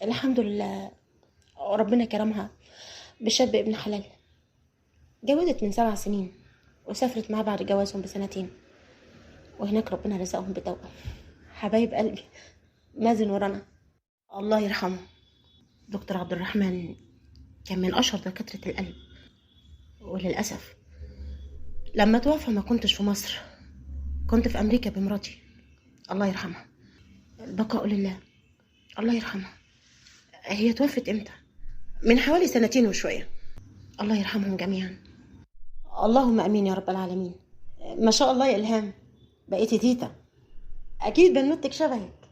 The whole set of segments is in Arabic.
الحمد لله. ربنا كرمها بشاب ابن حلال. جوزت من 7 سنين وسافرت معاه بعد جوازهم بسنتين، وهناك ربنا رزقهم بتوأم. حبايب قلبي مازن ورنا، الله يرحمه. دكتور عبد الرحمن كان من أشهر دكاترة القلب، وللأسف لما توفى ما كنتش في مصر، كنت في أمريكا بمراتي. الله يرحمها، البقاء لله. الله يرحمها. هي توفت امتى؟ من حوالي سنتين وشوية. الله يرحمهم جميعا. اللهم امين يا رب العالمين. ما شاء الله يا الهام، بقيتي تيتا. اكيد بنوتك شبهك.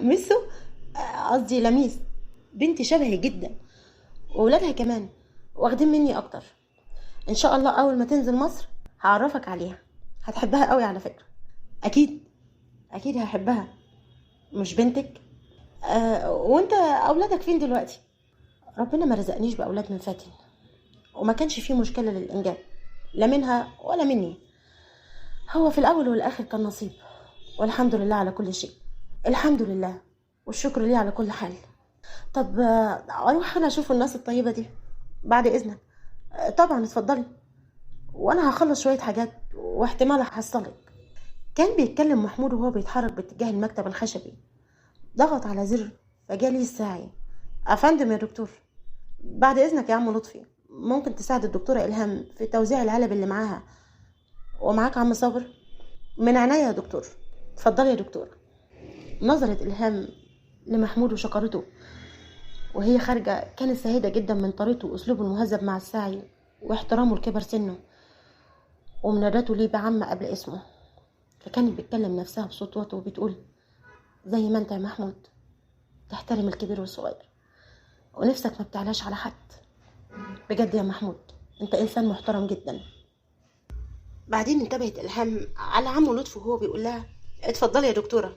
ميسو، قصدي لميس، بنتي شبهي جدا، وولادها كمان واخدين مني اكتر. ان شاء الله اول ما تنزل مصر هعرفك عليها، هتحبها قوي على فكرة. اكيد اكيد هحبها. مش بنتك؟ وانت اولادك فين دلوقتي؟ ربنا ما رزقنيش باولاد من فاتن، وما كانش فيه مشكلة للانجاب، لا منها ولا مني. هو في الاول والاخر كان نصيب، والحمد لله على كل شيء. الحمد لله والشكر ليه على كل حال. طب اروح انا اشوف الناس الطيبة دي بعد اذنك؟ طبعا اتفضلي، وانا هخلص شوية حاجات واحتمال احصلك. كان بيتكلم محمود وهو بيتحرك باتجاه المكتب الخشبي. ضغط على زر فجالي الساعي. افندم يا دكتور. بعد اذنك يا عم لطفي، ممكن تساعد الدكتورة الهام في توزيع العلب اللي معاها؟ ومعاك عم صابر؟ من عينيا يا دكتور. اتفضلي يا دكتور. نظرت الهام لمحمود وشكرته، وهي خارجة كانت سعيدة جدا من طريقته وأسلوبه المهذب مع الساعي واحترامه لكبر سنه، ومنادته ليه بعم قبل اسمه. فكانت بتكلم نفسها بصوت واطي وبتقول: زي ما انت يا محمود تحترم الكبير والصغير، ونفسك ما بتعلاش على حد. بجد يا محمود انت انسان محترم جدا. بعدين انتبهت الهام على عمه لطفي وهو بيقول لها: اتفضلي يا دكتورة.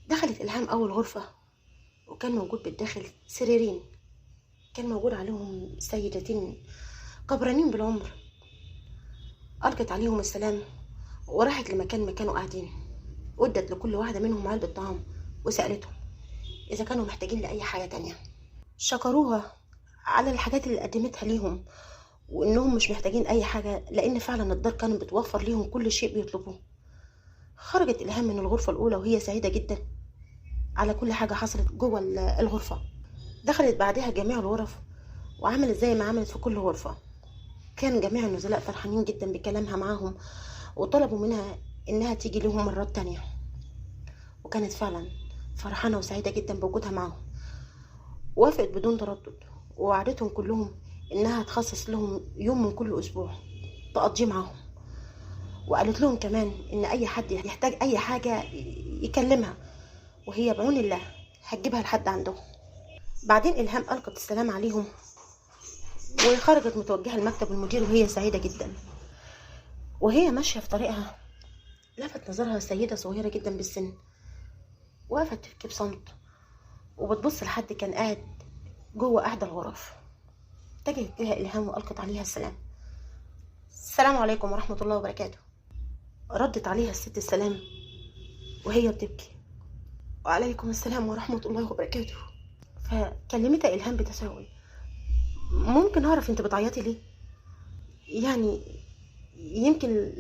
دخلت الهام اول غرفة، وكان موجود بالداخل سريرين، كان موجود عليهم سيدتين كبرانين بالعمر. ألقت عليهم السلام وراحت لمكان ما كانوا قاعدين، وادت لكل واحدة منهم علبة طعام، وسألتهم إذا كانوا محتاجين لأي حاجة تانية. شكروها على الحاجات اللي قدمتها ليهم، وإنهم مش محتاجين أي حاجة لأن فعلا الدار كانت بتوفر ليهم كل شيء بيطلبوه. خرجت إلهام من الغرفة الأولى وهي سعيدة جدا على كل حاجة حصلت جوه الغرفة. دخلت بعدها جميع الغرف وعملت زي ما عملت في كل غرفة. كان جميع النزلاء فرحانين جدا بكلامها معاهم، وطلبوا منها إنها تيجي لهم مرات تانية، وكانت فعلا فرحانة وسعيدة جدا بوجودها معاهم. وافقت بدون تردد، ووعدتهم كلهم إنها تخصص لهم يوم من كل أسبوع تقضيه معاهم. وقالت لهم كمان إن أي حد يحتاج أي حاجة يكلمها، وهي بعون الله هتجيبها لحد عندهم. بعدين إلهام ألقت السلام عليهم وخرجت متوجهة لمكتب المدير وهي سعيدة جدا. وهي ماشية في طريقها لفت نظرها سيدة صغيرة جدا بالسن، وقفت تبكي بصمت وبتبص لحد كان قاعد جوه إحدى الغرف. اتجهت لها إلهام وألقت عليها السلام: السلام عليكم ورحمة الله وبركاته. ردت عليها الست السلام وهي بتبكي: وعليكم السلام ورحمة الله وبركاته. فكلمتها إلهام بتساؤل: ممكن أعرف أنت بتعيطي ليه؟ يعني يمكن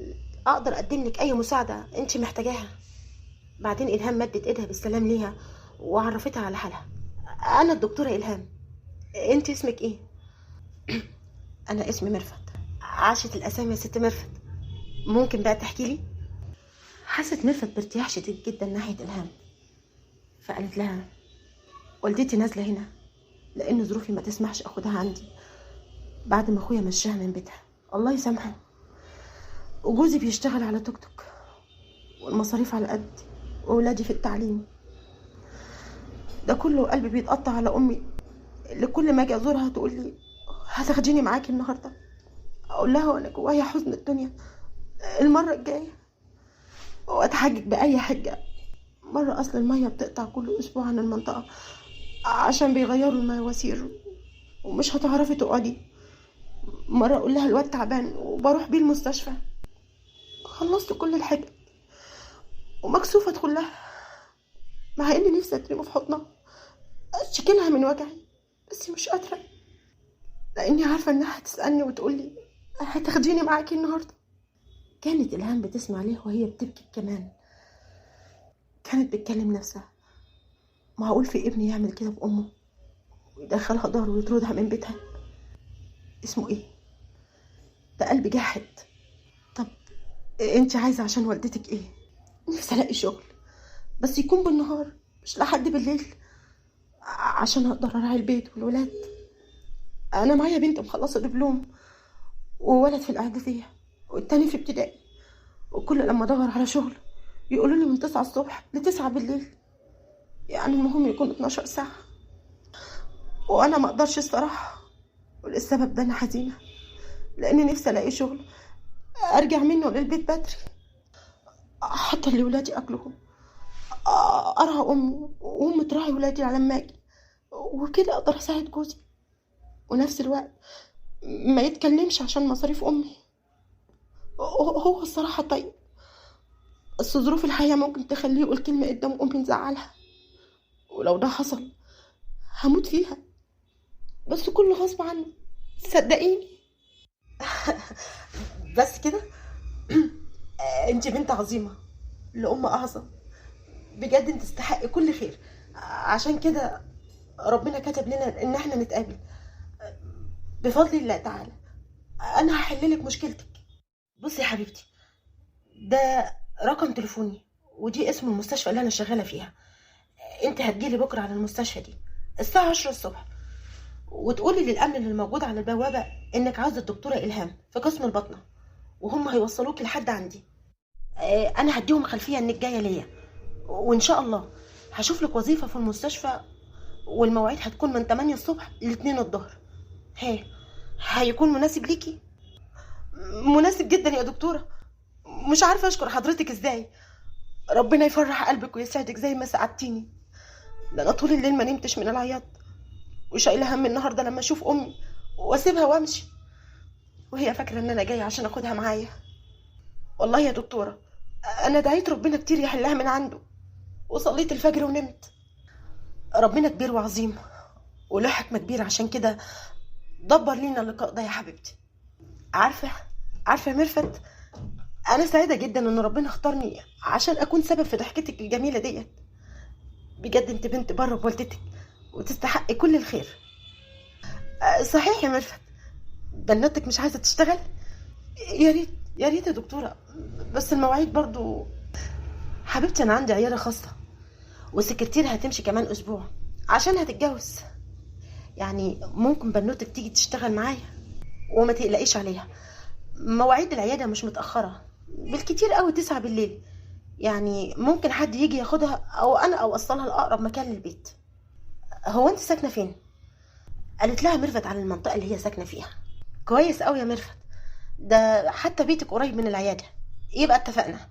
أقدر أقدم لك أي مساعدة أنت محتاجاها. بعدين إلهام مدت إيدها بالسلام ليها وعرفتها على حالها: أنا الدكتورة إلهام. أنت اسمك إيه؟ أنا اسمي مرفت. عاشت الأسامي يا ست مرفت، ممكن بقى تحكي لي؟ حست مرفت بارتياح شديد جدا ناحية إلهام، فقالت لها: والدتي نازلة هنا لأن ظروفي ما تسمحش أخدها عندي بعد ما أخويا مشاها من بيتها، الله يسامحه، وجوزي بيشتغل على توك توك، والمصاريف على قد، وولادي في التعليم. ده كله قلبي بيتقطع على أمي اللي كل ما أجي أزورها تقول لي: هتاخديني معاكي النهاردة؟ أقول لها وأنا جوايا حزن الدنيا: المرة الجاية. وأتحجج بأي حجة. مرة أصل المية بتقطع كل أسبوع عن المنطقة عشان بيغيروا المواسير ومش هتعرفي تقعدي. مرة أقول لها الواد تعبان وبروح بيه المستشفى. خلصت كل الحاجة ومكسوفة أدخل لها، مع إني نفسي أترمي في حضنها اشتكي لها من وجعي، بس مش قادرة، لاني عارفة انها هتسألني وتقولي هتاخديني معاكي النهاردة. كانت إلهام بتسمع ليه وهي بتبكي كمان. كانت بتكلم نفسها، معقول في ابني يعمل كده بأمه ويدخلها دار ويطردها من بيتها؟ اسمه ايه ده؟ قلب جاحد. طب انت عايزة عشان والدتك ايه؟ نفسي الاقي شغل، بس يكون بالنهار مش لحد بالليل، عشان اقدر اراعي البيت والولاد. انا معايا بنت مخلصة دبلوم، وولد في الاعدادية، والتاني في ابتدائي، وكل لما ادور على شغل يقولوا لي من 9 الصبح ل9 بالليل، يعني المهم يكون 12 ساعة، وانا ما اقدرش الصراحة. وللسبب ده انا حزينة، لاني نفسي الاقي شغل ارجع منه للبيت بدري، احضر لولادي اكلهم، ارعى امي وام تراعي ولادي على ما اجي، وكده اقدر اساعد جوزي، ونفس الوقت ما يتكلمش عشان مصاريف امي. هو الصراحة طيب، بس ظروف الحياة ممكن تخليه يقول كلمة قدام امي نزعلها، ولو ده حصل هموت فيها، بس كله غصب عني، صدقيني. بس كده؟ انت بنت عظيمة لأم أعظم، بجد انت تستحقي كل خير. عشان كده ربنا كتب لنا ان احنا نتقابل بفضل الله تعالى. انا هحللك مشكلتك. بصي يا حبيبتي، ده رقم تليفوني، ودي اسم المستشفى اللي انا شغالة فيها. انت هتجيلي بكرة على المستشفى دي الساعة 10 الصبح، وتقولي للأمن اللي موجود على البوابة انك عاوزة الدكتورة إلهام في قسم الباطنة، وهم هيوصلوكي لحد عندي. انا هديهم خلفية انك جاية ليا، وان شاء الله هشوف لك وظيفة في المستشفى، والمواعيد هتكون من 8 الصبح ل2 الظهر. هيكون مناسب ليكي؟ مناسب جدا يا دكتورة، مش عارفة اشكر حضرتك ازاي. ربنا يفرح قلبك ويسعدك زي ما سعدتيني. ده انا طول الليل ما نمتش من العياط، وشايله هم النهارده لما اشوف امي واسيبها وامشي، وهي فاكره ان انا جايه عشان اخدها معايا. والله يا دكتوره، انا دعيت ربنا كتير يحلها من عنده، وصليت الفجر ونمت. ربنا كبير وعظيم وله حكمه كبيره، عشان كده دبر لينا اللقاء ده يا حبيبتي. عارفه عارفه يا ميرفت، انا سعيده جدا ان ربنا اختارني عشان اكون سبب في ضحكتك الجميله ديت. بجد انت بنت بره بوالدتك وتستحقي كل الخير. صحيح يا ميرفت، بناتك مش عايزه تشتغل؟ يا ريت يا ريت يا دكتوره، بس المواعيد برضو. حبيبتي انا عندي عياده خاصه، والسكرتير هتمشي كمان اسبوع عشان هتتجوز، يعني ممكن بنوتك تيجي تشتغل معايا، وما تقلقيش عليها. مواعيد العياده مش متاخره، بالكتير قوي 9 بالليل، يعني ممكن حد يجي ياخدها او انا اوصلها لاقرب مكان للبيت. هو انت ساكنه فين؟ قالت لها ميرفت على المنطقه اللي هي ساكنه فيها. كويس قوي يا ميرفت، ده حتى بيتك قريب من العياده. يبقى اتفقنا.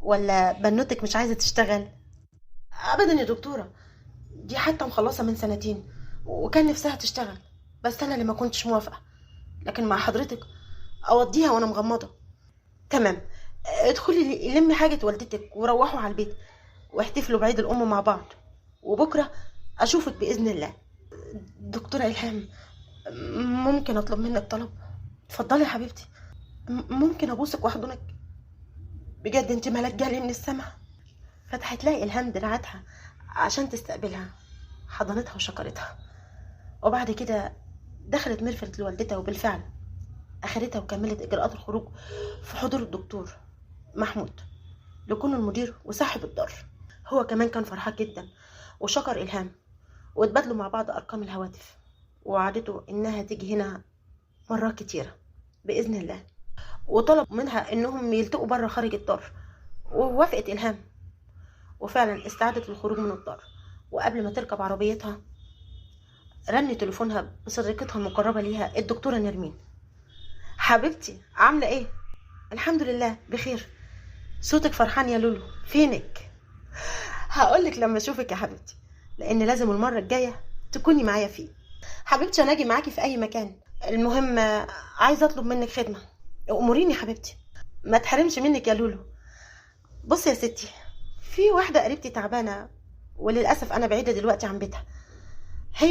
ولا بنوتك مش عايزه تشتغل؟ ابدا يا دكتوره، دي حتى مخلصه من 2 سنين وكان نفسها تشتغل، بس انا اللي ما كنتش موافقه. لكن مع حضرتك اوديها وانا مغمضه. تمام، ادخلي لمي حاجه والدتك وروحوا على البيت، واحتفلوا بعيد الام مع بعض، وبكره اشوفك باذن الله. دكتوره الهام، ممكن اطلب منك طلب؟ اتفضلي يا حبيبتي. ممكن ابوسك واحضنك؟ بجد انت ملاك جالي من السما. فتحت لها الهام دراعتها عشان تستقبلها، حضنتها وشكرتها، وبعد كده دخلت ميرفت لوالدتها، وبالفعل اخدتها وكملت اجراءات الخروج في حضور الدكتور محمود لكون المدير وصاحب الدار. هو كمان كان فرحان جدا وشكر الهام، واتبادلوا مع بعض ارقام الهواتف، ووعدته انها تيجي هنا مرات كتيره باذن الله، وطلب منها انهم يلتقوا بره خارج الدار، ووافقت الهام، وفعلا استعدت للخروج من الدار. وقبل ما تركب عربيتها رن تليفونها بصديقتها المقربه ليها الدكتوره نرمين. حبيبتي عامله ايه؟ الحمد لله بخير. صوتك فرحان يا لولو، فينك؟ هقولك لما اشوفك يا حبيبتي، لان لازم المره الجايه تكوني معايا فيه. حبيبتي انا اجي معاكي في اي مكان، المهم عايزه اطلب منك خدمه، اموريني يا حبيبتي، ما تحرمش منك يا لولو. بصي يا ستي، في واحده قريبتي تعبانه، وللاسف انا بعيده دلوقتي عن بيتها،